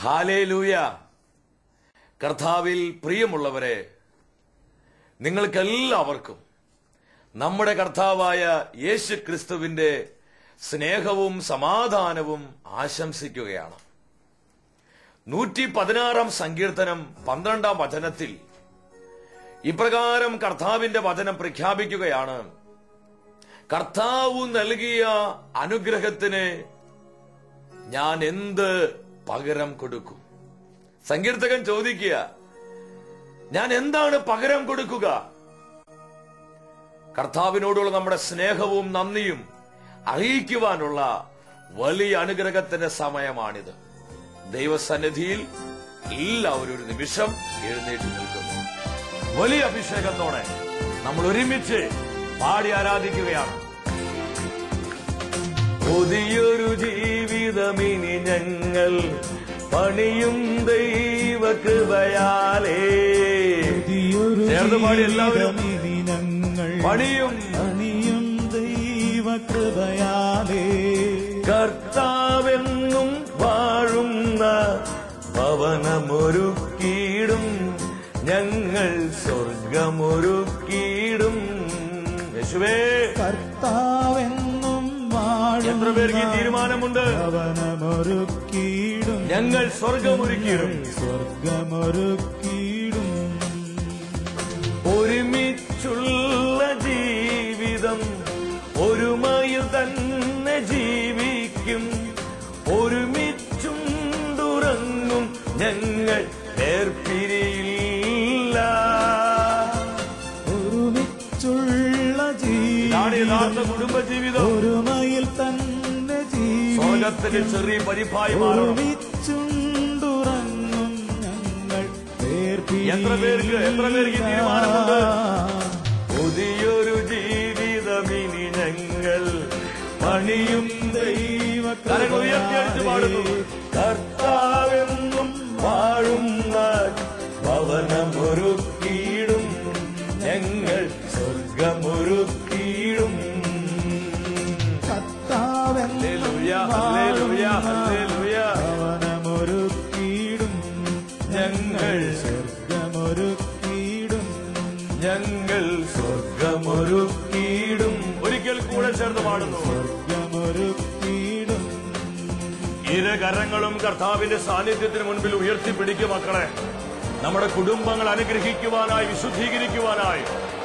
Hallelujah. കർത്താവിൽ പ്രിയമുള്ളവരെ, നിങ്ങൾക്കെല്ലാവർക്കും നമ്മുടെ കർത്താവായ യേശു ക്രിസ്തുവിന്റെ സ്നേഹവും സമാധാനവും ആശംസിക്കുകയാണ്. 116 സങ്കീർത്തനം 12 വചനത്തിൽ ഇപ്രകാരം കർത്താവിന്റെ വചനം പ്രഖ്യാപിക്കുകയാണ്: കർത്താവ് നൽകിയ അനുഗ്രഹത്തിന് ഞാൻ എന്ത് പകരം കൊടുക്കും? സങ്കീർത്തകൻ ചോദിക്കുക, ഞാൻ എന്താണ് പകരം കൊടുക്കുക? കർത്താവിനോടുള്ള നമ്മുടെ സ്നേഹവും നന്ദിയും അറിയിക്കുവാനുള്ള വലിയ അനുഗ്രഹത്തിന്റെ സമയമാണിത്. ദൈവസന്നിധിയിൽ എല്ലാവരും ഒരു നിമിഷം എഴുന്നേറ്റ് നിൽക്കുന്നു. വലിയ അഭിഷേകത്തോടെ നമ്മൾ ഒരുമിച്ച് പാടി ആരാധിക്കുകയാണ്. പുതിയൊരു ജീവിതമിനി ഞങ്ങൾ പണിയും ദൈവകൃപയാലേ. ചേർന്ന് പാടി എല്ലാവരും. പണിയും ദൈവകൃപയാലേ. കർത്താവെന്നും വാഴുന്ന ഭവനമൊരുക്കിയിടും ഞങ്ങൾ സ്വർഗമൊരുക്കിയിടും. യേശുവേ, കർത്താവെന്നും വാഴുന്ന എത്ര പേർക്ക് ഈ തീരുമാനമുണ്ട്? ഭവനമൊരുക്കിയിടും ഞങ്ങൾ സ്വർഗമൊരുക്കിയിടും. സ്വർഗമൊരുക്കിയിടും. ഒരുമിച്ചുള്ള ജീവിതം ഒരുമയിൽ തന്നെ ജീവിക്കും. ഒരുമിച്ചുണ്ടുറങ്ങും ഞങ്ങൾ വേർപിരിയില്ല. ഒരുമിച്ചുള്ള യഥാർത്ഥ കുടുംബജീവിതം ഒരുമയിൽ തന്നെ ജീവിക്കും. സ്വർഗത്തിന് ചെറിയ പരിഭായി മാറും. ഒരുമിച്ചുണ്ടുറങ്ങും ഞങ്ങൾ വേർപിരിയില്ല. എത്ര പേർക്ക് തീരുമാനമുണ്ട്? പുതിയൊരു ജീവിതമിനി ഞങ്ങൾ പണിയും ദൈവകൃപയാലേ. ഉയർത്തിയടിച്ചു പാടുന്നു. കർത്താവെന്നും വാഴുന്ന ഭവനമൊരുക്കിയിടും ഞങ്ങൾ സ്വർഗമൊരുക്കിയിടും. ഭവനമൊരുക്കിയിടും ഞങ്ങൾ സ്വർഗമൊരുക്കിയിടും. ഞങ്ങൾ സ്വർഗമൊരുക്കിയിടും. ഒരിക്കൽ കൂടെ ചേർന്ന് പാടുന്നു. സ്വർഗമൊരുക്കിയിടും. ഇരു കരങ്ങളും കർത്താവിന്റെ സാന്നിധ്യത്തിന് മുൻപിൽ ഉയർത്തിപ്പിടിക്കും. മക്കളെ, നമ്മുടെ കുടുംബങ്ങൾ അനുഗ്രഹിക്കുവാനായി, വിശുദ്ധീകരിക്കുവാനായി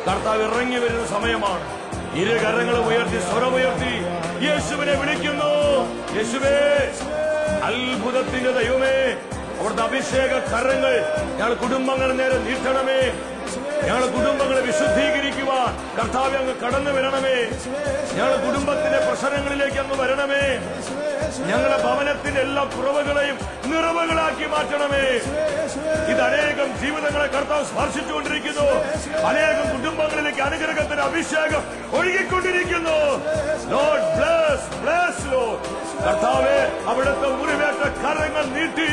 കർത്താവ് ഇറങ്ങി വരുന്ന സമയമാണ്. ഇരു കരങ്ങളും ഉയർത്തി, സ്വരമുയർത്തി യേശുവിനെ വിളിക്കുന്നു. യേശുവേ, അത്ഭുതത്തിന്റെ ദൈവമേ, അവിടുത്തെ അഭിഷേക കരങ്ങൾ ഞങ്ങൾ കുടുംബങ്ങൾ നേരെ നീട്ടണമേ. ഞങ്ങളുടെ കുടുംബങ്ങളെ വിശുദ്ധീകരിക്കുവാൻ കർത്താവ് അങ്ങ് കടന്നു വരണമേ. ഞങ്ങളുടെ കുടുംബത്തിന്റെ പ്രശ്നങ്ങളിലേക്ക് അങ്ങ് വരണമേ. ഞങ്ങളുടെ ഭവനത്തിന്റെ എല്ലാ കുറവുകളെയും നിറവുകളാക്കി മാറ്റണമേ. ഇത് അനേകം ജീവിതങ്ങളെ കർത്താവ് സ്പർശിച്ചുകൊണ്ടിരിക്കുന്നു. അനേകം കുടുംബങ്ങളിലേക്ക് അനുഗ്രഹത്തിന്റെ അഭിഷേകം ഒഴുകിക്കൊണ്ടിരിക്കുന്നു. Lord bless, bless Lord. കർത്താവേ, അവിടുത്തെ മുറിവേറ്റ കരങ്ങൾ നീട്ടി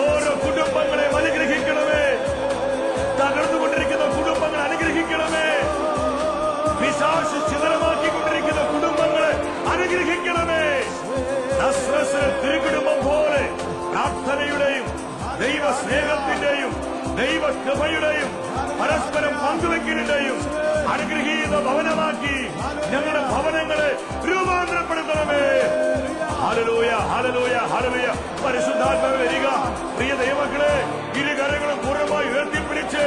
ഓരോ കുടുംബങ്ങളെയും അനുഗ്രഹിക്കണമേ. തകർന്നുകൊണ്ടിരിക്കുന്ന കുടുംബങ്ങൾ അനുഗ്രഹിക്കണമേ. പിശാച് ചിതറമാക്കിക്കൊണ്ടിരിക്കുന്ന കുടുംബങ്ങളെ അനുഗ്രഹിക്കണമേ. തിരുകുടുംബം പോലെ പ്രാർത്ഥനയുടെയും ദൈവസ്നേഹത്തിന്റെയും ദൈവകൃപയുടെയും പരസ്പരം പങ്കുവെക്കലിന്റെയും അനുഗ്രഹീത ഭവനമാക്കി ഞങ്ങളുടെ ഭവനങ്ങളെ രൂപാന്തരപ്പെടുത്തണമേ. Hallelujah, hallelujah, hallelujah. പരിശുദ്ധാത്മാവേ വരിക. പ്രിയ ദൈവമക്കളെ, ഇരു കരങ്ങളും പൂർണ്ണമായി ഉയർത്തിപ്പിടിച്ച്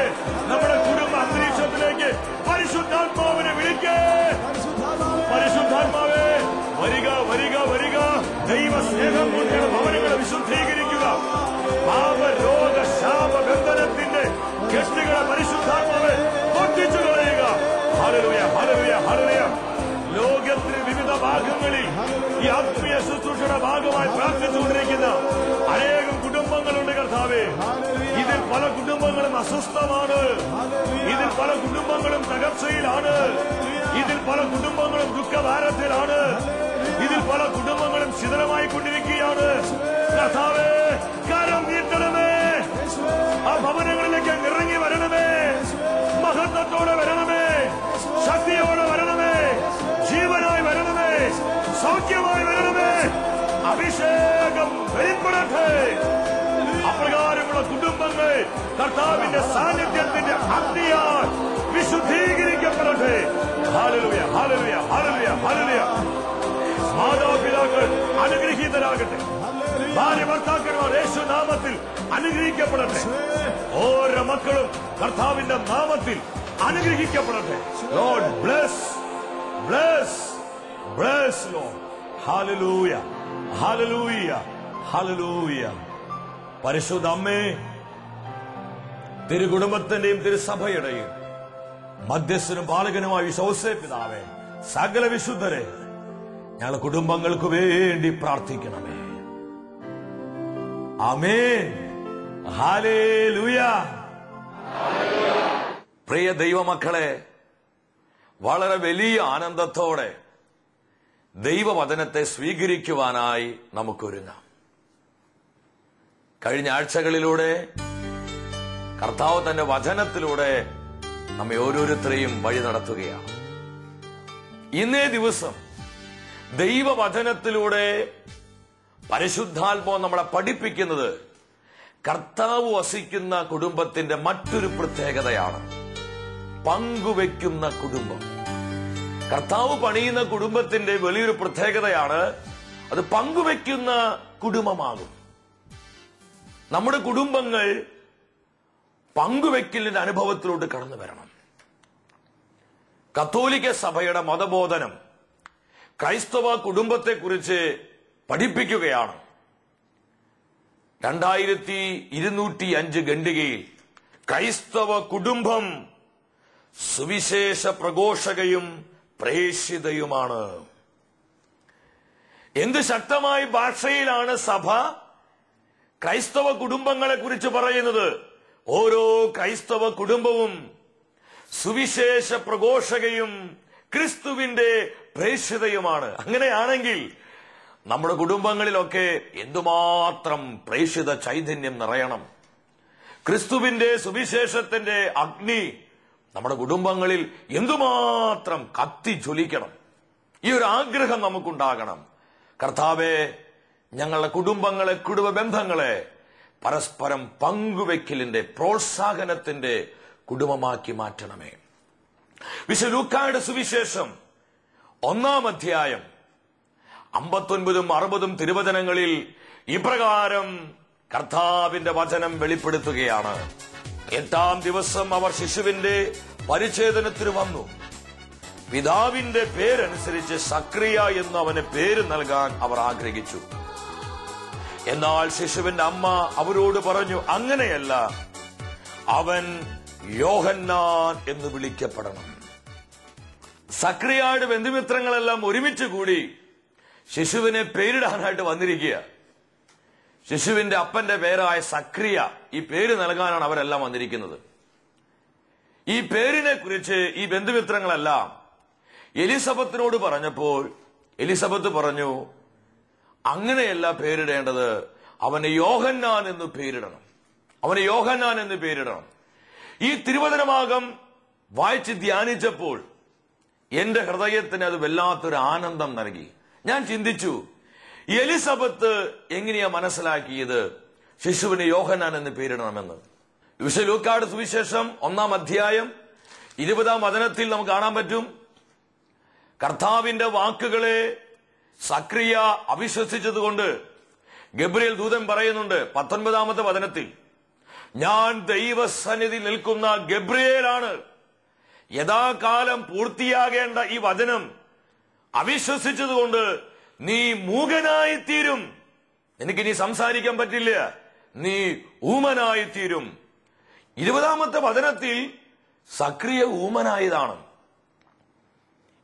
നമ്മുടെ കുടുംബ അന്തരീക്ഷത്തിലേക്ക് പരിശുദ്ധാത്മാവിനെ വിളിക്കേ. പരിശുദ്ധാത്മാവേ വരിക, വരിക, വരിക. ദൈവ സ്നേഹം കൊണ്ട് ഭവനങ്ങളെ വിശുദ്ധീകരിക്കുക. പാപരോഗ ശാപബന്ധനത്തിന്റെ കെട്ടുകളെ പരിശുദ്ധാത്മാവെ പൊട്ടിച്ചു കളയുക. Hallelujah, hallelujah, hallelujah. ലോകത്തിന് വിവിധ ഭാഗങ്ങളിൽ ഈ ആത്മീയ ശുശ്രൂഷയുടെ ഭാഗമായി പ്രാർത്ഥിച്ചുകൊണ്ടിരിക്കുന്ന അനേകം കുടുംബങ്ങളുണ്ട് കർത്താവേ. ഇതിൽ പല കുടുംബങ്ങളും അസ്വസ്ഥമാണ്. ഇതിൽ പല കുടുംബങ്ങളും തകർച്ചയിലാണ്. ഇതിൽ പല കുടുംബങ്ങളും ദുഃഖഭാരത്തിലാണ്. ഇതിൽ പല കുടുംബങ്ങളും ശിഥിലമായി കൊണ്ടിരിക്കുകയാണ്. കർത്താവേ, കരം നീട്ടണമേ. ആ ഭവനങ്ങളിലേക്ക് ഇറങ്ങി വരണമേ. മഹത്വത്തോടെ വരണമേ. ശക്തിയോടെ വരണമേ. ജീവനായി വരണമേ. സൗഖ്യമായി വരണമേ. അഭിഷേകം വെളിപ്പെടട്ടെ. കുടുംബങ്ങൾ കർത്താവിന്റെ സാന്നിധ്യത്തിന്റെ അഗ്നിയാൽ വിശുദ്ധീകരിക്കപ്പെടട്ടെ. Hallelujah, hallelujah, hallelujah, hallelujah. മാതാപിതാക്കൾ അനുഗ്രഹീതരാകട്ടെ. ഭാര്യ ഭർത്താക്കന്മാർ യേശു നാമത്തിൽ അനുഗ്രഹിക്കപ്പെടട്ടെ. ഓരോ മക്കളും കർത്താവിന്റെ നാമത്തിൽ അനുഗ്രഹിക്കപ്പെടട്ടെ. Lord bless, bless, bless Lord. Hallelujah, hallelujah, hallelujah. പരിശുദ്ധ അമ്മേ, തിരുകുടുംബത്തിന്റെയും തിരുസഭയുടെയും മധ്യസ്ഥനും പാലകനുമായ ഔസേപ്പ് പിതാവേ, സകല വിശുദ്ധരെ ഞങ്ങളുടെ കുടുംബങ്ങൾക്ക് വേണ്ടി പ്രാർത്ഥിക്കണമേ. ആമേൻ. ഹല്ലേലൂയ. പ്രിയ ദൈവമക്കളെ, വളരെ വലിയ ആനന്ദത്തോടെ ദൈവവചനത്തെ സ്വീകരിക്കുവാനായി നമുക്കൊരുങ്ങാം. കഴിഞ്ഞ ആഴ്ചകളിലൂടെ കർത്താവ് തന്റെ വചനത്തിലൂടെ നമ്മെ ഓരോരുത്തരെയും വഴി നടത്തുകയാണ്. ഇന്നേ ദിവസം ദൈവവചനത്തിലൂടെ പരിശുദ്ധാത്മാവ് നമ്മളെ പഠിപ്പിക്കുന്നത് കർത്താവ് വസിക്കുന്ന കുടുംബത്തിന്റെ മറ്റൊരു പ്രത്യേകതയാണ് പങ്കുവെക്കുന്ന കുടുംബം. കർത്താവ് പണിയുന്ന കുടുംബത്തിന്റെ വലിയൊരു പ്രത്യേകതയാണ് അത് പങ്കുവെക്കുന്ന കുടുംബമാകും. നമ്മുടെ കുടുംബങ്ങൾ പങ്കുവെക്കലിന്റെ അനുഭവത്തിലോട്ട് കടന്നു വരണം. കത്തോലിക്ക സഭയുടെ മതബോധനം ക്രൈസ്തവ കുടുംബത്തെക്കുറിച്ച് പഠിപ്പിക്കുകയാണ്. 2205 ഖണ്ഡികയിൽ ക്രൈസ്തവ കുടുംബം സുവിശേഷ പ്രഘോഷകയും പ്രേക്ഷിതയുമാണ്. എന്ത് ശക്തമായ ഭാഷയിലാണ് സഭ ക്രൈസ്തവ കുടുംബങ്ങളെ കുറിച്ച് പറയുന്നത്. ഓരോ ക്രൈസ്തവ കുടുംബവും സുവിശേഷ പ്രഘോഷകയും ക്രിസ്തുവിന്റെ പ്രേക്ഷിതയുമാണ്. അങ്ങനെയാണെങ്കിൽ നമ്മുടെ കുടുംബങ്ങളിലൊക്കെ എന്തുമാത്രം പ്രേക്ഷിത ചൈതന്യം നിറയണം. ക്രിസ്തുവിന്റെ സുവിശേഷത്തിന്റെ അഗ്നി നമ്മുടെ കുടുംബങ്ങളിൽ എന്തുമാത്രം കത്തി ജ്വലിക്കണം. ഈ ഒരു ആഗ്രഹം നമുക്കുണ്ടാകണം. കർത്താവേ, ഞങ്ങളുടെ കുടുംബങ്ങളെ, കുടുംബ ബന്ധങ്ങളെ പരസ്പരം പങ്കുവെക്കലിന്റെ, പ്രോത്സാഹനത്തിന്റെ കുടുംബമാക്കി മാറ്റണമേ. വിശുദ്ധ ലൂക്കായുടെ സുവിശേഷം 1-ാം അധ്യായം 59-60 തിരുവചനങ്ങളിൽ ഇപ്രകാരം കർത്താവിന്റെ വചനം വെളിപ്പെടുത്തുകയാണ്. 8-ാം ദിവസം അവർ ശിശുവിന്റെ പരിച്ഛേദനത്തിന് വന്നു. പിതാവിന്റെ പേരനുസരിച്ച് സക്രിയ എന്ന് അവന് പേര് നൽകാൻ അവർ ആഗ്രഹിച്ചു. എന്നാൽ ശിശുവിന്റെ അമ്മ അവരോട് പറഞ്ഞു, അങ്ങനെയല്ല, അവൻ യോഹന്നാൻ എന്ന് വിളിക്കപ്പെടണം. സക്രിയയുടെ ബന്ധുമിത്രങ്ങളെല്ലാം ഒരുമിച്ച് കൂടി ശിശുവിനെ പേരിടാനായിട്ട് വന്നിരിക്കുക. ശിശുവിന്റെ അപ്പന്റെ പേരായ സക്രിയ, ഈ പേര് നൽകാനാണ് അവരെല്ലാം വന്നിരിക്കുന്നത്. ഈ പേരിനെ കുറിച്ച് ഈ ബന്ധുമിത്രങ്ങളെല്ലാം എലിസബത്തിനോട് പറഞ്ഞപ്പോൾ എലിസബത്ത് പറഞ്ഞു, അങ്ങനെയല്ല പേരിടേണ്ടത്, അവന് യോഹന്നാൻ എന്ന് പേരിടണം, അവന് യോഹന്നാൻ എന്ന് പേരിടണം. ഈ തിരുവചനഭാഗം വായിച്ച് ധ്യാനിച്ചപ്പോൾ എന്റെ ഹൃദയത്തിന് അത് വല്ലാത്തൊരു ആനന്ദം നൽകി. ഞാൻ ചിന്തിച്ചു, എലിസബത്ത് എങ്ങനെയാ മനസ്സിലാക്കിയത് ശിശുവിന് യോഹന്നാൻ എന്ന് പേരിടണമെന്ന്? വിശുദ്ധ ലൂക്കായുടെ സുവിശേഷം 1-ാം അധ്യായം 20-ാം വചനത്തിൽ നമുക്ക് കാണാൻ പറ്റും. കർത്താവിന്റെ വാക്കുകളെ സക്രിയ അവിശ്വസിച്ചതുകൊണ്ട് ഗബ്രിയേൽ ദൂതൻ പറയുന്നുണ്ട് 19-ാമത്തെ വചനത്തിൽ, ഞാൻ ദൈവസന്നിധി നിൽക്കുന്ന ഗബ്രിയേലാണ്. യഥാകാലം പൂർത്തിയാകേണ്ട ഈ വചനം അവിശ്വസിച്ചതുകൊണ്ട് നീ മൂകനായിത്തീരും, എനിക്കിനി സംസാരിക്കാൻ പറ്റില്ല, നീ ഊമനായിത്തീരും. 20-ാമത്തെ വചനത്തിൽ സക്രിയ ഊമനായതാണ്.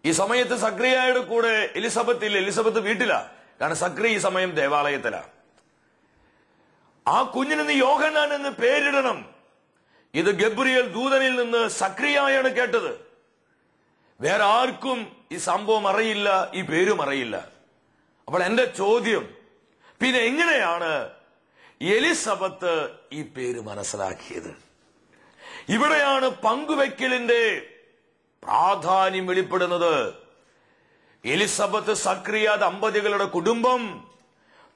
ഈ സമയത്ത് സക്രിയയുടെ കൂടെ എലിസബത്ത് ഇല്ല, എലിസബത്ത് വീട്ടിലാ. കാരണം സക്രിയ ഈ സമയം ദേവാലയത്തിലാണ്. ആ കുഞ്ഞിന് നീ യോഹന്നാൻ എന്ന് പേരിടണം. ഇത് ഗബ്രിയേൽ ദൂതനിൽ നിന്ന് സക്രിയയാണ് കേട്ടത്. വേറെ ആർക്കും ഈ സംഭവം അറിയില്ല, ഈ പേരും അറിയില്ല. അപ്പോൾ എന്റെ ചോദ്യം, പിന്നെ എങ്ങനെയാണ് എലിസബത്ത് ഈ പേര് മനസ്സിലാക്കിയത്? ഇവിടെയാണ് പങ്കുവെക്കലിന്റെ പ്രാധാന്യം വെളിപ്പെടുന്നത്. എലിസബത്ത് സക്രിയ ദമ്പതികളുടെ കുടുംബം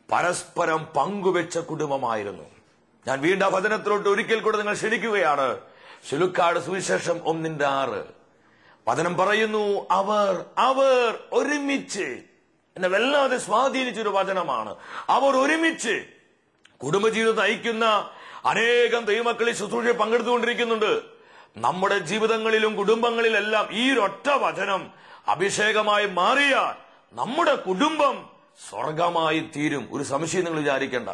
പരസ്പരം പങ്കുവെച്ച കുടുംബമായിരുന്നു. ഞാൻ വീണ്ടും ആ വചനത്തിലോട്ട് ഒരിക്കൽ കൂടെ നിങ്ങൾ ക്ഷണിക്കുകയാണ്. ശുലുക്കാട് സുവിശേഷം 1:6 വചനം പറയുന്നു, അവർ ഒരുമിച്ച്. എന്നെ വല്ലാതെ സ്വാധീനിച്ചൊരു വചനമാണ്. അവർ ഒരുമിച്ച് കുടുംബജീവിതം നയിക്കുന്ന അനേകം ദൈവമക്കളിൽ ശുശ്രൂഷയിൽ പങ്കെടുത്തുകൊണ്ടിരിക്കുന്നുണ്ട്. നമ്മുടെ ജീവിതങ്ങളിലും കുടുംബങ്ങളിലെല്ലാം ഈ ഒരൊറ്റ വചനം അഭിഷേകമായി മാറിയാൽ നമ്മുടെ കുടുംബം സ്വർഗമായി തീരും. ഒരു സംശയം നിങ്ങൾ വിചാരിക്കേണ്ട.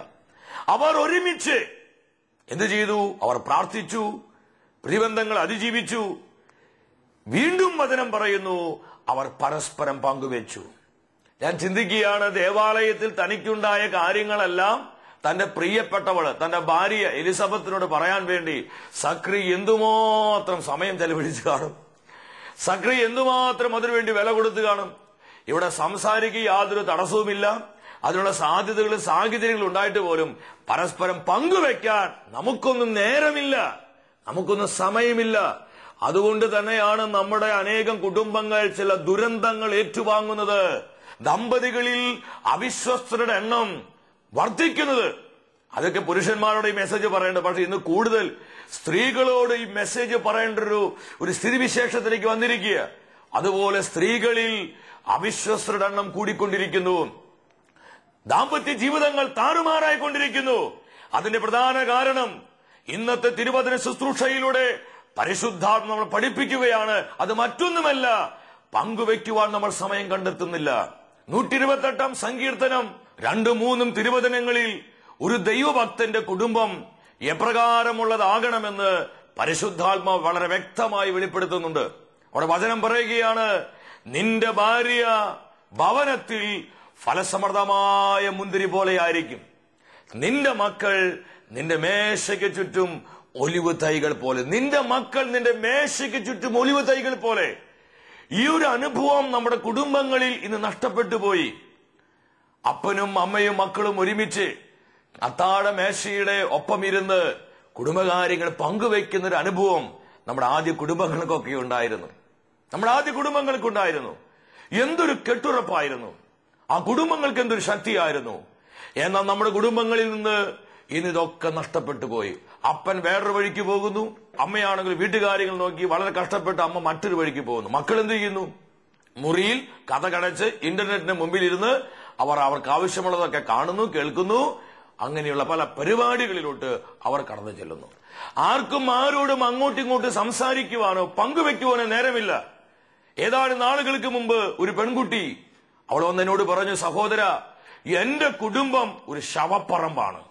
അവർ ഒരുമിച്ച് എന്ത് ചെയ്തു? അവർ പ്രാർത്ഥിച്ചു, പ്രതിബന്ധങ്ങൾ അതിജീവിച്ചു. വീണ്ടും വചനം പറയുന്നു, അവർ പരസ്പരം പങ്കുവെച്ചു. ഞാൻ ചിന്തിക്കുകയാണ്, ദേവാലയത്തിൽ തനിക്കുണ്ടായ കാര്യങ്ങളെല്ലാം തന്റെ പ്രിയപ്പെട്ടവള്, തന്റെ ഭാര്യ എലിസബത്തിനോട് പറയാൻ വേണ്ടി സക്രി എന്തുമാത്രം സമയം ചെലവഴിച്ചു കാണും, സക്രി എന്തുമാത്രം അതിനുവേണ്ടി വില കൊടുത്തു കാണും. ഇവിടെ സംസാരിക്കുക യാതൊരു തടസ്സവുമില്ല. അതിനുള്ള സാധ്യതകളും സാഹചര്യങ്ങളും ഉണ്ടായിട്ട് പോലും പരസ്പരം പങ്കുവെക്കാൻ നമുക്കൊന്നും നേരമില്ല, നമുക്കൊന്നും സമയമില്ല. അതുകൊണ്ട് തന്നെയാണ് നമ്മുടെ അനേകം കുടുംബങ്ങൾ ചില ദുരന്തങ്ങൾ ഏറ്റുവാങ്ങുന്നത്. ദമ്പതികളിൽ അവിശ്വസ്തരുടെ എണ്ണം വർദ്ധിക്കുന്നത്. അതൊക്കെ പുരുഷന്മാരോട് ഈ മെസ്സേജ് പറയേണ്ടത്. പക്ഷെ ഇന്ന് കൂടുതൽ സ്ത്രീകളോട് ഈ മെസ്സേജ് പറയേണ്ട ഒരു സ്ഥിതിവിശേഷത്തിലേക്ക് വന്നിരിക്കുക. അതുപോലെ സ്ത്രീകളിൽ അവിശ്വസ്തരുടെ എണ്ണം കൂടിക്കൊണ്ടിരിക്കുന്നു. ദാമ്പത്യ ജീവിതങ്ങൾ താറുമാറായിക്കൊണ്ടിരിക്കുന്നു. അതിന്റെ പ്രധാന കാരണം ഇന്നത്തെ തിരുവചന ശുശ്രൂഷയിലൂടെ പരിശുദ്ധാത്മ നമ്മൾ പഠിപ്പിക്കുകയാണ്. അത് മറ്റൊന്നുമല്ല, പങ്കുവെക്കുവാൻ നമ്മൾ സമയം കണ്ടെത്തുന്നില്ല. 128 സങ്കീർത്തനം 2-3 തിരുവചനങ്ങളിൽ ഒരു ദൈവഭക്തന്റെ കുടുംബം എപ്രകാരമുള്ളതാകണമെന്ന് പരിശുദ്ധാത്മാവ് വളരെ വ്യക്തമായി വെളിപ്പെടുത്തുന്നുണ്ട്. അവിടെ വചനം പറയുകയാണ്, നിന്റെ ഭാര്യ ഭവനത്തിൽ ഫലസമൃദ്ധമായ മുന്തിരി പോലെയായിരിക്കും, നിന്റെ മക്കൾ നിന്റെ മേശയ്ക്ക് ചുറ്റും ഒലിവ് തൈകൾ പോലെ. നിന്റെ മക്കൾ നിന്റെ മേശയ്ക്ക് ചുറ്റും ഒലിവ് തൈകൾ പോലെ. ഈ ഒരു അനുഭവം നമ്മുടെ കുടുംബങ്ങളിൽ ഇന്ന് നഷ്ടപ്പെട്ടു പോയി. അപ്പനും അമ്മയും മക്കളും ഒരുമിച്ച് അത്താഴ മേശയുടെ ഒപ്പം ഇരുന്ന് കുടുംബകാര്യങ്ങൾ പങ്കുവെക്കുന്ന ഒരു അനുഭവം നമ്മുടെ ആദ്യ കുടുംബങ്ങൾക്കൊക്കെ ഉണ്ടായിരുന്നു. എന്തൊരു കെട്ടുറപ്പായിരുന്നു, ആ കുടുംബങ്ങൾക്ക് എന്തൊരു ശക്തിയായിരുന്നു. എന്നാൽ നമ്മുടെ കുടുംബങ്ങളിൽ നിന്ന് ഇന്ന് ഇതൊക്കെ നഷ്ടപ്പെട്ടു പോയി. അപ്പൻ വേറൊരു വഴിക്ക് പോകുന്നു, അമ്മയാണെങ്കിൽ വീട്ടുകാര്യങ്ങൾ നോക്കി വളരെ കഷ്ടപ്പെട്ട് അമ്മ മറ്റൊരു വഴിക്ക് പോകുന്നു. മക്കൾ എന്ത് ചെയ്യുന്നു? മുറിയിൽ കഥ കടച്ച് ഇന്റർനെറ്റിന് മുമ്പിൽ ഇരുന്ന് അവർക്ക് ആവശ്യമുള്ളതൊക്കെ കാണുന്നു, കേൾക്കുന്നു. അങ്ങനെയുള്ള പല പരിപാടികളിലോട്ട് അവർ കടന്നു ചെല്ലുന്നു. ആർക്കും ആരോടും അങ്ങോട്ടും ഇങ്ങോട്ടും സംസാരിക്കുവാനോ പങ്കുവെക്കുവാനോ നേരമില്ല. ഏതാനും നാളുകൾക്ക് മുമ്പ് ഒരു പെൺകുട്ടി അവൾ വന്ന് എന്നോട് പറഞ്ഞു, സഹോദര, എന്റെ കുടുംബം ഒരു ശവപ്പറമ്പാണ്.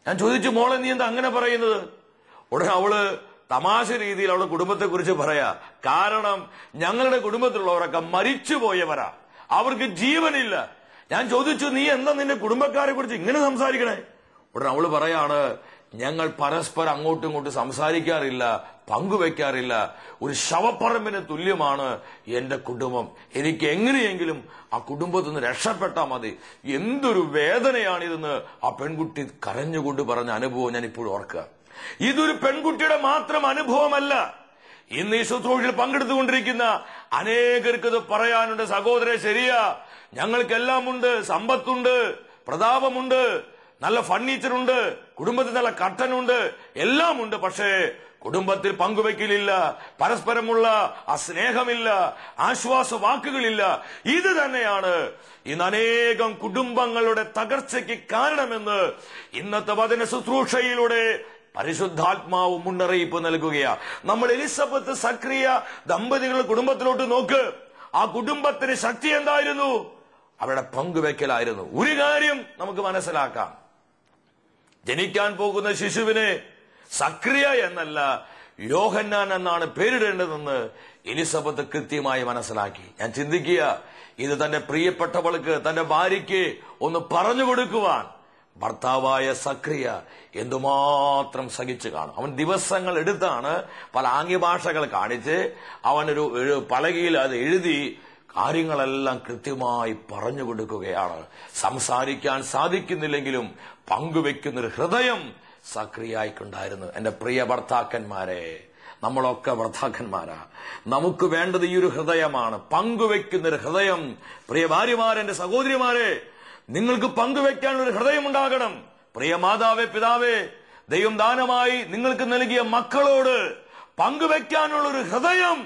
ഞാൻ ചോദിച്ചു, മോളെ നീ എന്താ അങ്ങനെ പറയുന്നത്? ഉടനെ അവള് തമാശ രീതിയിൽ അവളുടെ കുടുംബത്തെ കുറിച്ച് പറയാ. കാരണം ഞങ്ങളുടെ കുടുംബത്തിലുള്ളവരൊക്കെ മരിച്ചുപോയവരാ, അവർക്ക് ജീവനില്ല. ഞാൻ ചോദിച്ചു, നീ എന്താ നിന്റെ കുടുംബക്കാരെ കുറിച്ച് ഇങ്ങനെ സംസാരിക്കണേ? ഉടനെ അവള് പറയാണ്, ഞങ്ങൾ പരസ്പരം അങ്ങോട്ടും ഇങ്ങോട്ടും സംസാരിക്കാറില്ല, പങ്കുവെക്കാറില്ല. ഒരു ശവപ്പറമ്പിന് തുല്യമാണ് എന്റെ കുടുംബം. എനിക്ക് എങ്ങനെയെങ്കിലും ആ കുടുംബത്തിൽ നിന്ന് രക്ഷപ്പെട്ടാൽ മതി. എന്തൊരു വേദനയാണിതെന്ന് ആ പെൺകുട്ടി കരഞ്ഞുകൊണ്ട് പറഞ്ഞ അനുഭവം ഞാൻ ഇപ്പോഴും ഓർക്കുക. ഇതൊരു പെൺകുട്ടിയുടെ മാത്രം അനുഭവമല്ല. ഇന്ന് ഈ ശുശ്രൂഷയിൽ പങ്കെടുത്തുകൊണ്ടിരിക്കുന്ന അനേകർക്ക് ഇത് പറയാനുണ്ട്. സഹോദരൻ, ശരിയാ, ഞങ്ങൾക്കെല്ലാം ഉണ്ട്, സമ്പത്തുണ്ട്, പ്രതാപമുണ്ട്, നല്ല ഫർണിച്ചറുണ്ട്, കുടുംബത്തിൽ നല്ല കട്ടനുണ്ട്, എല്ലാം ഉണ്ട്. പക്ഷേ കുടുംബത്തിൽ പങ്കുവെക്കലില്ല, പരസ്പരമുള്ള ആ സ്നേഹമില്ല, ആശ്വാസ വാക്കുകളില്ല. ഇത് തന്നെയാണ് ഇന്ന് അനേകം കുടുംബങ്ങളുടെ തകർച്ചയ്ക്ക് കാരണമെന്ന് ഇന്നത്തെ വചന ശുശ്രൂഷയിലൂടെ പരിശുദ്ധാത്മാവ് മുന്നറിയിപ്പ് നൽകുകയാ. നമ്മൾ എലിസബത്ത് സക്രിയ ദമ്പതികളുടെ കുടുംബത്തിലോട്ട് നോക്ക്. ആ കുടുംബത്തിന് ശക്തി എന്തായിരുന്നു? അവരുടെ പങ്കുവെക്കലായിരുന്നു. ഒരു കാര്യം നമുക്ക് മനസ്സിലാക്കാം, ജനിക്കാൻ പോകുന്ന ശിശുവിന് സക്രിയ എന്നല്ല യോഹന്നാൻ എന്നാണ് പേരിടേണ്ടതെന്ന് എലിസബത്ത് കൃത്യമായി മനസ്സിലാക്കി. ഞാൻ ചിന്തിക്കുക, ഇത് തന്റെ പ്രിയപ്പെട്ടവൾക്ക്, തന്റെ ഭാര്യയ്ക്ക് ഒന്ന് പറഞ്ഞു കൊടുക്കുവാൻ ഭർത്താവായ സക്രിയ എന്തുമാത്രം സഹിച്ചു കാണും. അവൻ ദിവസങ്ങൾ എടുത്താണ് പല ആംഗ്യഭാഷകൾ കാണിച്ച് അവനൊരു പലകയിൽ അത് എഴുതി കാര്യങ്ങളെല്ലാം കൃത്യമായി പറഞ്ഞു കൊടുക്കുകയാണ്. സംസാരിക്കാൻ സാധിക്കുന്നില്ലെങ്കിലും പങ്കുവെക്കുന്നൊരു ഹൃദയം സക്രിയായിക്കൊണ്ടായിരുന്നു. എന്റെ പ്രിയ ഭർത്താക്കന്മാരെ, നമ്മളൊക്കെ ഭർത്താക്കന്മാരാ, നമുക്ക് വേണ്ടത് ഈ ഒരു ഹൃദയമാണ്, പങ്കുവെക്കുന്നൊരു ഹൃദയം. പ്രിയ ഭാര്യമാരെ, എന്റെ സഹോദരിമാരെ, നിങ്ങൾക്ക് പങ്കുവെക്കാനൊരു ഹൃദയം ഉണ്ടാകണം. പ്രിയ മാതാവേ, പിതാവേ, ദൈവം ദാനമായി നിങ്ങൾക്ക് നൽകിയ മക്കളോട് പങ്കുവെക്കാനുള്ള ഒരു ഹൃദയം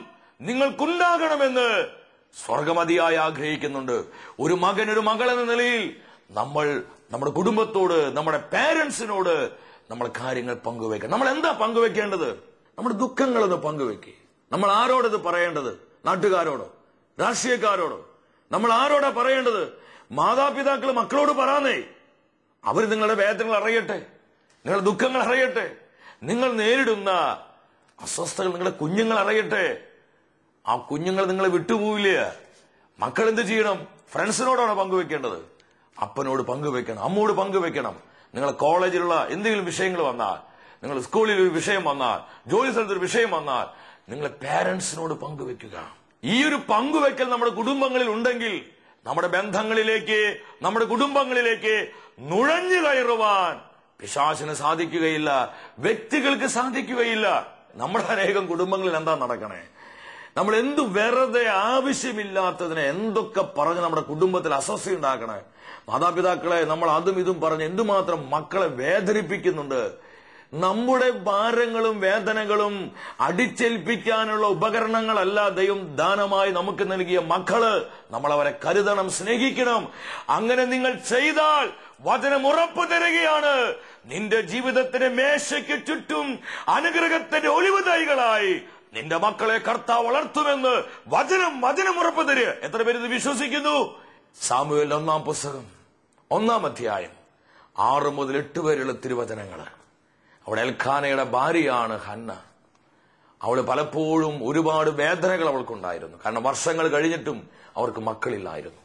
നിങ്ങൾക്കുണ്ടാകണമെന്ന് സ്വർഗമതിയായി ആഗ്രഹിക്കുന്നുണ്ട്. ഒരു മകൻ, ഒരു മകൾ എന്ന നിലയിൽ നമ്മൾ നമ്മുടെ കുടുംബത്തോട്, നമ്മുടെ പേരൻസിനോട് നമ്മൾ കാര്യങ്ങൾ പങ്കുവെക്കണം. നമ്മൾ എന്താ പങ്കുവെക്കേണ്ടത്? നമ്മുടെ ദുഃഖങ്ങളൊന്ന് പങ്കുവെക്കുക. നമ്മൾ ആരോടത് പറയേണ്ടത്? നാട്ടുകാരോടോ, രാഷ്ട്രീയക്കാരോടോ? നമ്മൾ ആരോടാ പറയേണ്ടത്? മാതാപിതാക്കൾ മക്കളോട് പറയാന്നേ. അവർ നിങ്ങളുടെ വേദനകൾ അറിയട്ടെ, നിങ്ങളുടെ ദുഃഖങ്ങൾ അറിയട്ടെ, നിങ്ങൾ നേരിടുന്ന അസ്വസ്ഥതകൾ നിങ്ങളുടെ കുഞ്ഞുങ്ങൾ അറിയട്ടെ. ആ കുഞ്ഞുങ്ങൾ നിങ്ങളെ വിട്ടുപോവില്ല. മക്കൾ എന്ത് ചെയ്യണം? ഫ്രണ്ട്സിനോടാണ് പങ്കുവെക്കേണ്ടത്. അപ്പനോട് പങ്കുവെക്കണം, അമ്മോട് പങ്കുവെക്കണം. നിങ്ങൾ കോളേജിലുള്ള എന്തെങ്കിലും വിഷയങ്ങൾ വന്നാൽ, നിങ്ങൾ സ്കൂളിൽ ഒരു വിഷയം വന്നാൽ, ജോലി സ്ഥലത്തൊരു വിഷയം വന്നാൽ, നിങ്ങളെ പേരൻസിനോട് പങ്കുവെക്കുക. ഈ ഒരു പങ്കുവെക്കൽ നമ്മുടെ കുടുംബങ്ങളിൽ ഉണ്ടെങ്കിൽ നമ്മുടെ ബന്ധങ്ങളിലേക്ക്, നമ്മുടെ കുടുംബങ്ങളിലേക്ക് നുഴഞ്ഞു കയറുവാൻ പിശാചിന് സാധിക്കുകയില്ല, വ്യക്തികൾക്ക് സാധിക്കുകയില്ല. നമ്മുടെ അനേകം കുടുംബങ്ങളിൽ എന്താ നടക്കണേ? നമ്മൾ എന്തു വെറുതെ ആവശ്യമില്ലാത്തതിനെ എന്തൊക്കെ പറഞ്ഞ് നമ്മുടെ കുടുംബത്തിൽ അസ്വസ്ഥ ഉണ്ടാക്കണേ. മാതാപിതാക്കളെ നമ്മൾ അതും ഇതും പറഞ്ഞ് എന്തുമാത്രം മക്കളെ വേദനിപ്പിക്കുന്നുണ്ട്. നമ്മുടെ ഭാരങ്ങളും വേദനകളും അടിച്ചേൽപ്പിക്കാനുള്ള ഉപകരണങ്ങളല്ല ദൈവം ദാനമായി നമുക്ക് നൽകിയ മക്കള്. നമ്മൾ അവരെ കരുതണം, സ്നേഹിക്കണം. അങ്ങനെ നിങ്ങൾ ചെയ്താൽ വചനം ഉറപ്പു തരികയാണ്, നിന്റെ ജീവിതത്തിന്റെ മേശയ്ക്ക് ചുറ്റും അനുഗ്രഹത്തിന്റെ ഒലിവ് തൈകളായി നിന്റെ മക്കളെ കർത്താവ് വളർത്തുമെന്ന് വചനം ഉറപ്പു തരിക. എത്ര പേര് ഇത് വിശ്വസിക്കുന്നു? സാമുവേലിന്റെ 1-ാം പുസ്തകം 1-ാം അധ്യായം 6 മുതൽ 8 വരെയുള്ള തിരുവചനങ്ങള്. അവിടെ എൽക്കാനയുടെ ഭാര്യയാണ് ഹന്ന. അവള് പലപ്പോഴും ഒരുപാട് വേദനകൾ അവൾക്കുണ്ടായിരുന്നു. കാരണം വർഷങ്ങൾ കഴിഞ്ഞിട്ടും അവർക്ക് മക്കളില്ലായിരുന്നു.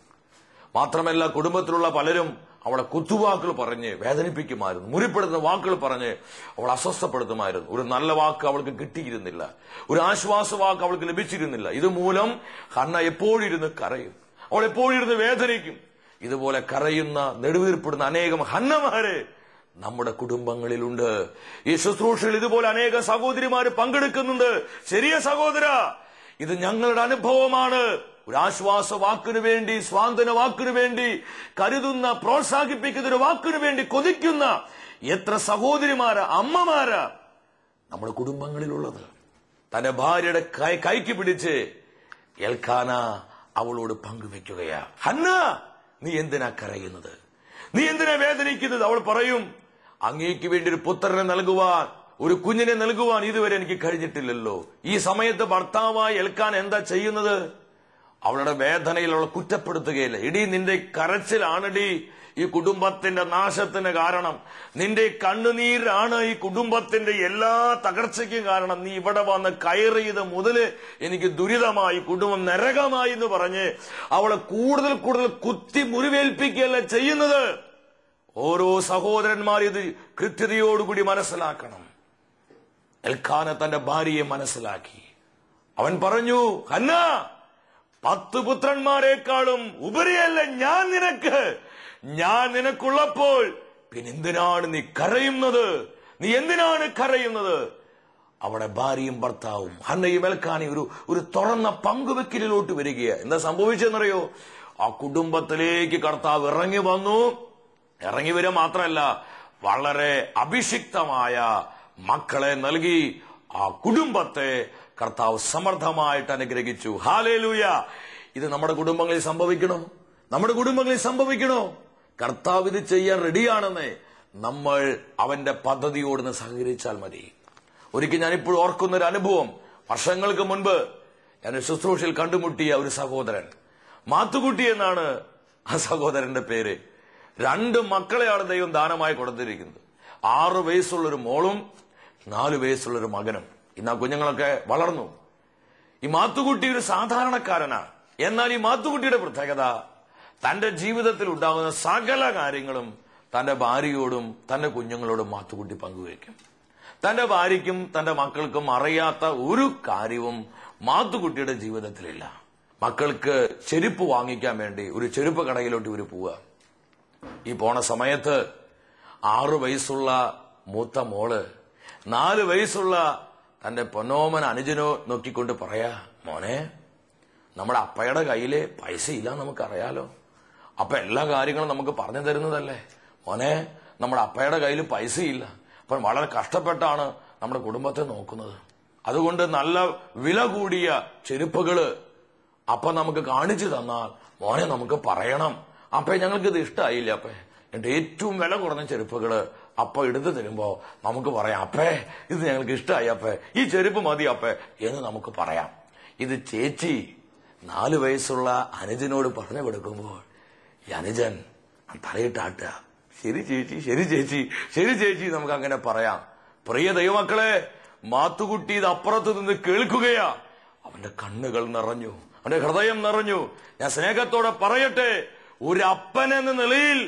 മാത്രമല്ല, കുടുംബത്തിലുള്ള പലരും അവളെ കുത്തുവാക്കുകൾ പറഞ്ഞ് വേദനിപ്പിക്കുമായിരുന്നു. മുറിപ്പെടുത്തുന്ന വാക്കുകൾ പറഞ്ഞ് അവൾ അസ്വസ്ഥപ്പെടുത്തുമായിരുന്നു. ഒരു നല്ല വാക്ക് അവൾക്ക് കിട്ടിയിരുന്നില്ല, ഒരു ആശ്വാസ വാക്ക് അവൾക്ക് ലഭിച്ചിരുന്നില്ല. ഇതുമൂലം ഹന്ന എപ്പോഴിരുന്ന് കരയും, അവൾ എപ്പോഴിരുന്ന് വേദനിക്കും. ഇതുപോലെ കരയുന്ന, നെടുവീർപ്പെടുന്ന അനേകം ഹന്നമാര് നമ്മുടെ കുടുംബങ്ങളിലുണ്ട്. ഈ ശുശ്രൂഷയിൽ ഇതുപോലെ അനേക സഹോദരിമാര് പങ്കെടുക്കുന്നുണ്ട്. ശരിയ സഹോദര, ഇത് ഞങ്ങളുടെ അനുഭവമാണ്. ഒരു ആശ്വാസ വാക്കിനു വേണ്ടി, സ്വാന്തന വാക്കിനു വേണ്ടി, കരുതുന്ന, പ്രോത്സാഹിപ്പിക്കുന്ന ഒരു വാക്കിനു വേണ്ടി കൊതിക്കുന്ന എത്ര സഹോദരിമാരാ, അമ്മമാരാ നമ്മുടെ കുടുംബങ്ങളിലുള്ളത്. തന്റെ ഭാര്യയുടെ കൈക്ക് പിടിച്ച് എൽക്കാന അവളോട് പങ്കുവെക്കുകയാ. ഹന്ന, നീ എന്തിനാ കരയുന്നത്? നീ എന്തിനാ വേദനിക്കുന്നത്? അവൾ പറയും, അങ്ങേക്ക് വേണ്ടി ഒരു പുത്രനെ നൽകുവാൻ, ഒരു കുഞ്ഞിനെ നൽകുവാൻ ഇതുവരെ എനിക്ക് കഴിഞ്ഞിട്ടില്ലല്ലോ. ഈ സമയത്ത് ഭർത്താവായി എൽക്കാൻ എന്താ ചെയ്യുന്നത്? അവളുടെ വേദനയിൽ അവളെ കുറ്റപ്പെടുത്തുകയില്ല. ഇടി, നിന്റെ കരച്ചിലാണടി ഈ കുടുംബത്തിന്റെ നാശത്തിന് കാരണം. നിന്റെ കണ്ണുനീരാണ് ഈ കുടുംബത്തിന്റെ എല്ലാ തകർച്ചയ്ക്കും കാരണം. നീ ഇവിടെ വന്ന് കയറിയത് മുതല് എനിക്ക് ദുരിതമായി, കുടുംബം നരകമായി എന്ന് പറഞ്ഞ് അവളെ കൂടുതൽ കൂടുതൽ കുത്തി മുറിവേൽപ്പിക്കുകയല്ല ചെയ്യുന്നത്. ഓരോ സഹോദരന്മാർ ഇത് കൃത്യതയോടുകൂടി മനസ്സിലാക്കണം. എൽക്കാന തന്റെ ഭാര്യയെ മനസ്സിലാക്കി. അവൻ പറഞ്ഞു, ഹന്ന, 10 പുത്രന്മാരെക്കാളും ഉപരിയല്ല ഞാൻ നിനക്കുള്ളപ്പോൾ പിന്നെന്തിനാണ് നീ കരയുന്നത്? നീ എന്തിനാണ് കരയുന്നത്? അവിടെ ഭാര്യയും ഭർത്താവും ഹന്നയും എൽക്കാനയും ഒരു തുറന്ന പങ്കുവെക്കലിലോട്ട് വരികയാണ്. എന്താ സംഭവിച്ചെന്നറിയോ? ആ കുടുംബത്തിലേക്ക് കർത്താവ് ഇറങ്ങി വന്നു. ഇറങ്ങി വരിക മാത്രമല്ല, വളരെ അഭിഷിക്തമായ മക്കളെ നൽകി ആ കുടുംബത്തെ കർത്താവ് സമർത്ഥമായിട്ട് അനുഗ്രഹിച്ചു. ഹല്ലേലൂയ! ഇത് നമ്മുടെ കുടുംബങ്ങളിൽ സംഭവിക്കണോ? നമ്മുടെ കുടുംബങ്ങളിൽ സംഭവിക്കണോ? കർത്താവ് ഇത് ചെയ്യാൻ റെഡിയാണെന്ന് നമ്മൾ അവന്റെ പദ്ധതിയോട് സഹകരിച്ചാൽ മതി. ഒരിക്കൽ ഞാനിപ്പോൾ ഓർക്കുന്ന ഒരു അനുഭവം, വർഷങ്ങൾക്ക് മുൻപ് ഞാൻ ശുശ്രൂഷയിൽ കണ്ടുമുട്ടിയ ഒരു സഹോദരൻ, മാത്തുക്കുട്ടി എന്നാണ് ആ സഹോദരന്റെ പേര്. 2 മക്കളെയാണ് ദൈവം ദാനമായി കൊടുത്തിരിക്കുന്നത്. 6 വയസ്സുള്ളൊരു മോളും 4 വയസ്സുള്ളൊരു മകനും. ഇന്ന് ആ കുഞ്ഞുങ്ങളൊക്കെ വളർന്നു. ഈ മാത്തുക്കുട്ടി ഒരു സാധാരണക്കാരനാണ്. എന്നാൽ ഈ മാത്തുക്കുട്ടിയുടെ പ്രത്യേകത, തന്റെ ജീവിതത്തിൽ ഉണ്ടാകുന്ന സകല കാര്യങ്ങളും തന്റെ ഭാര്യയോടും തന്റെ കുഞ്ഞുങ്ങളോടും മാത്തുക്കുട്ടി പങ്കുവയ്ക്കും. തന്റെ ഭാര്യയ്ക്കും തന്റെ മക്കൾക്കും അറിയാത്ത ഒരു കാര്യവും മാത്തുക്കുട്ടിയുടെ ജീവിതത്തിലില്ല. മക്കൾക്ക് ചെരുപ്പ് വാങ്ങിക്കാൻ വേണ്ടി ഒരു ചെരുപ്പ് കടയിലോട്ട് ഇവർ പോവുക. ഈ പോണ സമയത്ത് 6 വയസ്സുള്ള മൂത്ത മോള് 4 വയസ്സുള്ള തന്റെ പൊന്നോമൻ അനുജനോ നോക്കിക്കൊണ്ട് പറയാ, മോനെ, നമ്മുടെ അപ്പയുടെ കയ്യില് പൈസ ഇല്ല, നമുക്കറിയാലോ. അപ്പ എല്ലാ കാര്യങ്ങളും നമുക്ക് പറഞ്ഞു തരുന്നതല്ലേ. മോനെ, നമ്മുടെ അപ്പയുടെ കയ്യിൽ പൈസ ഇല്ല, അപ്പം വളരെ കഷ്ടപ്പെട്ടാണ് നമ്മുടെ കുടുംബത്തെ നോക്കുന്നത്. അതുകൊണ്ട് നല്ല വില കൂടിയ ചെരുപ്പുകള് അപ്പ നമുക്ക് കാണിച്ചു തന്നാൽ മോനെ നമുക്ക് പറയണം, അപ്പേ ഞങ്ങൾക്കിത് ഇഷ്ടമായില്ല അപ്പേ. എന്നിട്ട് ഏറ്റവും വില കുറഞ്ഞ ചെരുപ്പുകള് അപ്പ എടുത്തു തരുമ്പോ നമുക്ക് പറയാം, അപ്പേ ഇത് ഞങ്ങൾക്ക് ഇഷ്ടമായി അപ്പേ, ഈ ചെരുപ്പ് മതി അപ്പേ എന്ന് നമുക്ക് പറയാം. ഇത് ചേച്ചി 4 വയസ്സുള്ള അനുജനോട് പറഞ്ഞു കൊടുക്കുമ്പോൾ ഈ അനുജൻ തലയിട്ടാട്ടുക, ശരി ചേച്ചി, ശരി ചേച്ചി, ശരി ചേച്ചി, നമുക്ക് അങ്ങനെ പറയാം. പ്രിയ ദൈവമക്കളെ, മാത്തുകുട്ടി ഇത് അപ്പുറത്ത് നിന്ന് കേൾക്കുകയാ. അവന്റെ കണ്ണുകൾ നിറഞ്ഞു, അവന്റെ ഹൃദയം നിറഞ്ഞു. ഞാൻ സ്നേഹത്തോടെ പറയട്ടെ, ഒരു അപ്പൻ എന്ന നിലയിൽ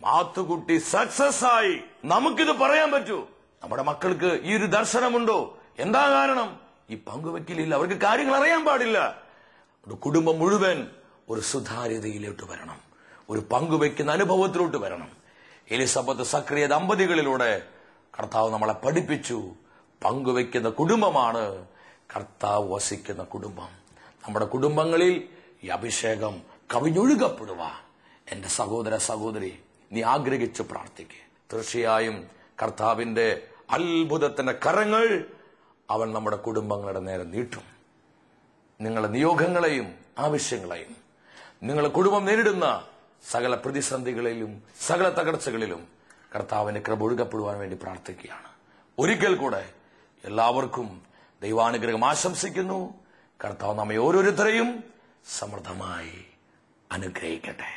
മാത്തുകുട്ടി സക്സസ് ആയി. നമുക്കിത് പറയാൻ പറ്റൂ. നമ്മുടെ മക്കൾക്ക് ഈ ഒരു ദർശനമുണ്ടോ? എന്താ കാരണം? ഈ പങ്കുവെക്കലില്ല, അവർക്ക് കാര്യങ്ങൾ അറിയാൻ പാടില്ല. ഒരു കുടുംബം മുഴുവൻ ഒരു സുതാര്യതയിലോട്ട് വരണം, ഒരു പങ്കുവെക്കുന്ന അനുഭവത്തിലോട്ട് വരണം. എലിസബത്ത് സക്രിയ ദമ്പതികളിലൂടെ കർത്താവ് നമ്മളെ പഠിപ്പിച്ചു. പങ്കുവെക്കുന്ന കുടുംബമാണ് കർത്താവ് വസിക്കുന്ന കുടുംബം. നമ്മുടെ കുടുംബങ്ങളിൽ ഈ അഭിഷേകം കവിഞ്ഞൊഴുകപ്പെടുവാൻ എന്റെ സഹോദര സഹോദരി, നീ ആഗ്രഹിച്ച് പ്രാർത്ഥിക്കുക. തീർച്ചയായും കർത്താവിന്റെ അത്ഭുതത്തിന്റെ കരങ്ങൾ അവൻ നമ്മുടെ കുടുംബങ്ങളുടെ നേരെ നീട്ടും. നിങ്ങളുടെ നിയോഗങ്ങളെയും ആവശ്യങ്ങളെയും, നിങ്ങളുടെ കുടുംബം നേരിടുന്ന സകല പ്രതിസന്ധികളിലും സകല തകർച്ചകളിലും കർത്താവിന്റെ കൃപ ഒഴുകപ്പെടുവാൻ വേണ്ടി പ്രാർത്ഥിക്കുകയാണ്. ഒരിക്കൽ കൂടെ എല്ലാവർക്കും ദൈവാനുഗ്രഹം ആശംസിക്കുന്നു. കർത്താവ് നമ്മെ ഓരോരുത്തരെയും സമൃദ്ധമായി അനുഗ്രഹിക്കട്ടെ.